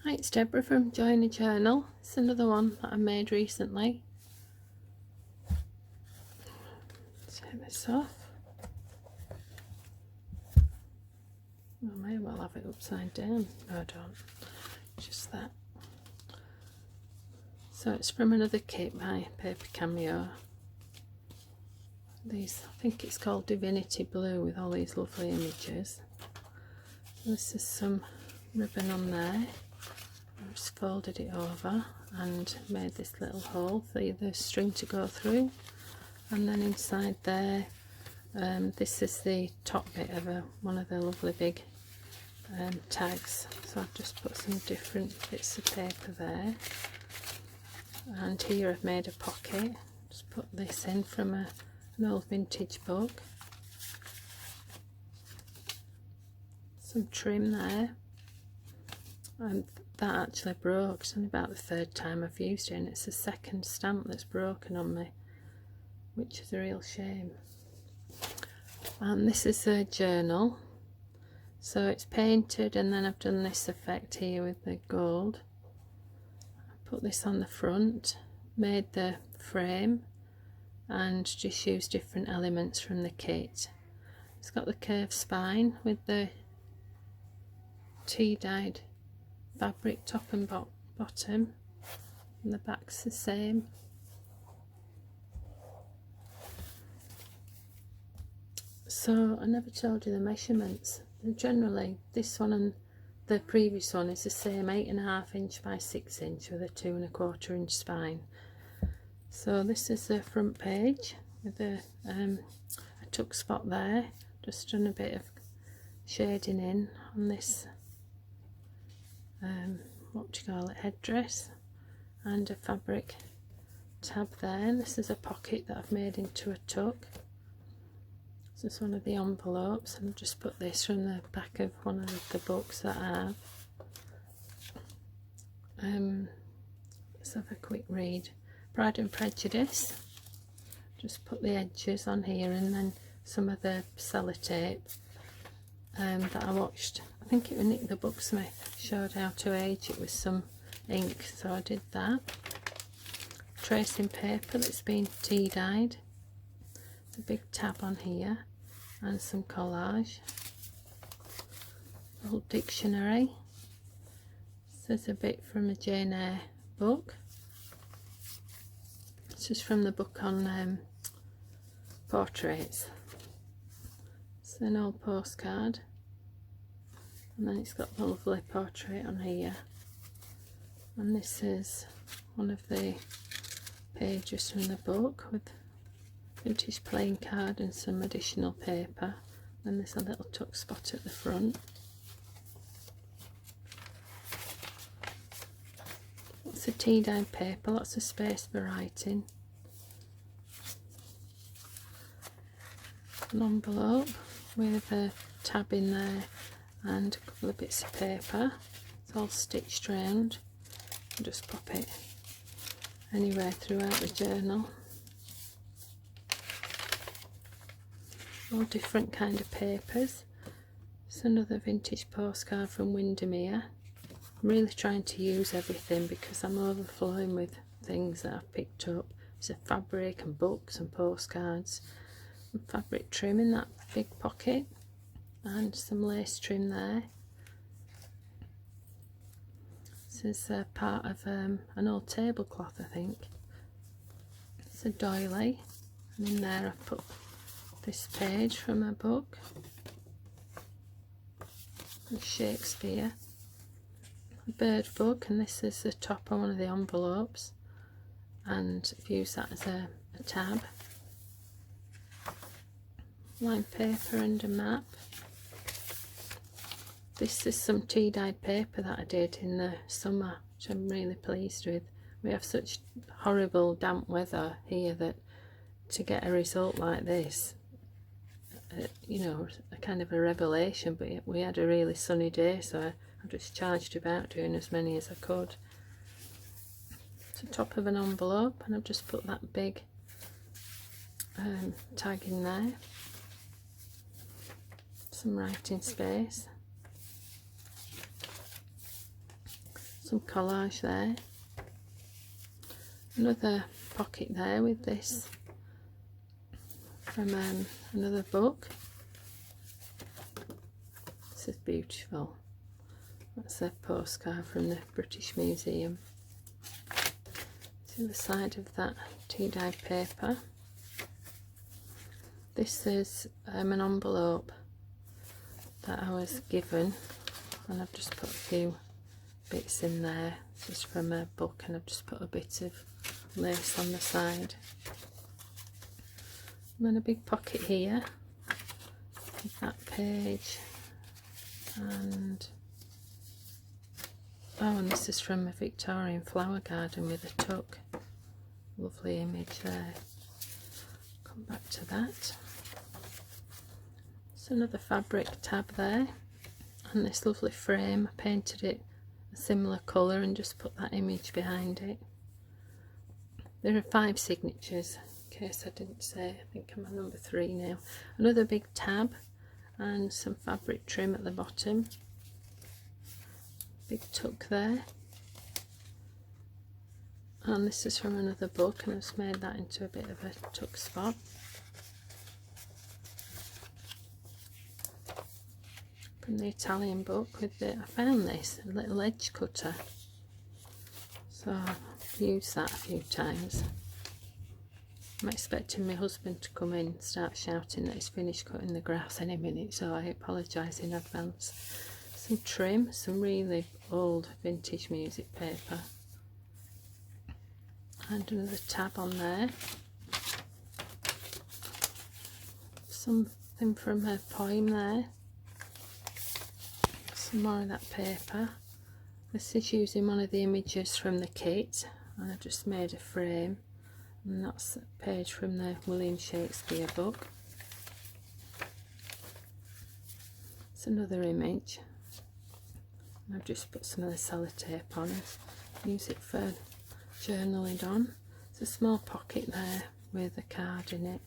Hi, it's Deborah from Join a Journal. It's another one that I made recently. Take this off. I may well have it upside down. No, I don't. Just that. So it's from another kit by Paper Cameo. These, I think it's called Divinity Blue, with all these lovely images. This is some ribbon on there. I just folded it over and made this little hole for the string to go through, and then inside there, this is the top bit of one of the lovely big tags. So I've just put some different bits of paper there, and here I've made a pocket. Just put this in from an old vintage book. Some trim there, and that actually broke. It's only about the third time I've used it, and it's the second stamp that's broken on me, which is a real shame. And this is a journal, so it's painted, and then I've done this effect here with the gold. I put this on the front, made the frame, and just used different elements from the kit. It's got the curved spine with the tea dyed fabric top and bottom, and the back's the same. So I never told you the measurements. Generally this one and the previous one is the same, 8.5 inch by 6 inch with a 2.25 inch spine. So this is the front page with a tuck spot there. Just done a bit of shading in on this what do you call it, headdress, and a fabric tab there. And this is a pocket that I've made into a tuck. This is one of the envelopes, and I've just put this from the back of one of the books that I have. Let's have a quick read. Pride and Prejudice. Just put the edges on here, and then some of the sellotape that I watched. I think it was Nick the Booksmith showed how to age it with some ink, so I did that. Tracing paper that's been tea dyed. A big tab on here, and some collage. Old dictionary. This is a bit from a Jane Eyre book. This is from the book on portraits. It's an old postcard, and then it's got the lovely portrait on here. And this is one of the pages from the book with vintage playing card and some additional paper. And there's a little tuck spot at the front. Lots of tea dyed paper, lots of space for writing. An envelope with a tab in there and a couple of bits of paper. It's all stitched round. I'll just pop it anywhere throughout the journal. All different kind of papers. It's another vintage postcard from Windermere. I'm really trying to use everything because I'm overflowing with things that I've picked up. There's a fabric and books and postcards, and fabric trim in that big pocket, and some lace trim there. This is a part of an old tablecloth, I think. It's a doily, and in there I've put this page from a book, Shakespeare, a bird book, and this is the top on one of the envelopes, and I've used that as a tab. Lined paper and a map. This is some tea dyed paper that I did in the summer, which I'm really pleased with. We have such horrible damp weather here that to get a result like this, you know, a kind of a revelation. But we had a really sunny day, so I just charged about doing as many as I could. It's the top of an envelope, and I've just put that big tag in there. Some writing space. some collage there. Another pocket there with this from another book. This is beautiful. That's a postcard from the British Museum. To the side of that tea dye paper. This is an envelope that I was given, and I've just put a few bits in there, just from a book, and I've just put a bit of lace on the side. And then a big pocket here with that page, and oh, and this is from a Victorian flower garden with a tuck. Lovely image there. Come back to that. It's another fabric tab there, and this lovely frame. I painted it a similar colour and just put that image behind it. There are 5 signatures, in case I didn't say. I think I'm on number 3 now. Another big tab and some fabric trim at the bottom. Big tuck there. And this is from another book, and I've just made that into a bit of a tuck spot. From the Italian book with the, I found this, a little edge cutter. So I've used that a few times. I'm expecting my husband to come in and start shouting that he's finished cutting the grass any minute, so I apologise in advance. Some trim, some really old vintage music paper. And another tab on there. Something from a poem there. Some more of that paper. This is using one of the images from the kit, and I've just made a frame, and that's a page from the William Shakespeare book. It's another image, and I've just put some of the sellotape on it. Use it for journaling on. There's a small pocket there with a card in it,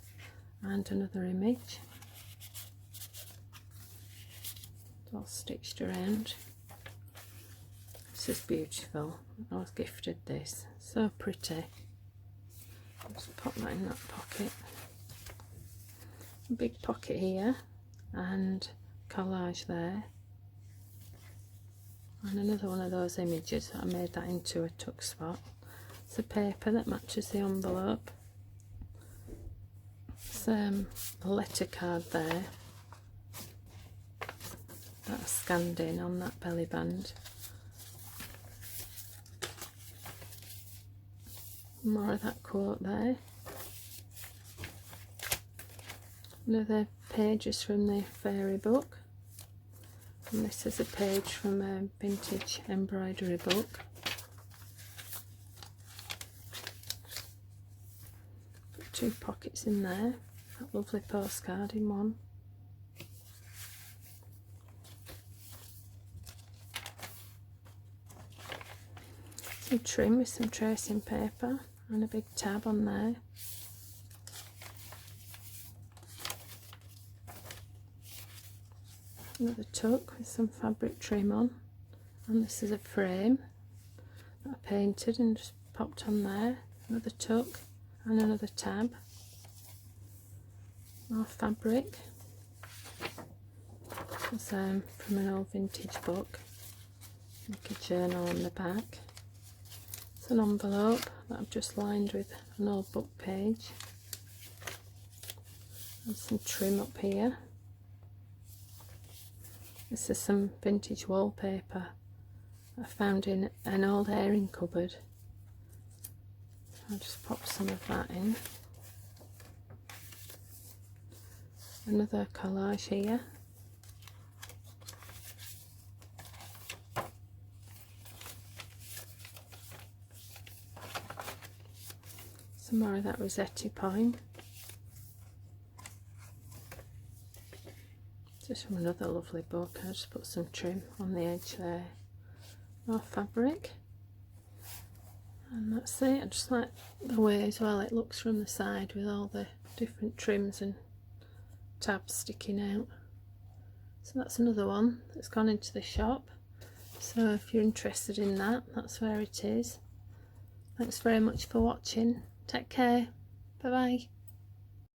and another image. It's all stitched around. This is beautiful. I was gifted this. So pretty. Just pop that in that pocket. A big pocket here, and collage there. And another one of those images. I made that into a tuck spot. It's a paper that matches the envelope. It's a letter card there that I scanned in on that belly band. More of that quote there. Another page is from the fairy book, and this is a page from a vintage embroidery book. Put 2 pockets in there. That lovely postcard in one. Some trim with some tracing paper and a big tab on there. Another tuck with some fabric trim on, and this is a frame that I painted and just popped on there. Another tuck and another tab. More fabric. It's from an old vintage book. Like a journal on the back. It's an envelope that I've just lined with an old book page. And some trim up here. This is some vintage wallpaper I found in an old airing cupboard. So I'll just pop some of that in. Another collage here. Some more of that Rossetti poem. Just from another lovely book. I just put some trim on the edge there. More fabric. And that's it. I just like the way as well it looks from the side with all the different trims and tabs sticking out. So that's another one that's gone into the shop. So if you're interested in that, that's where it is. Thanks very much for watching. Take care. Bye bye.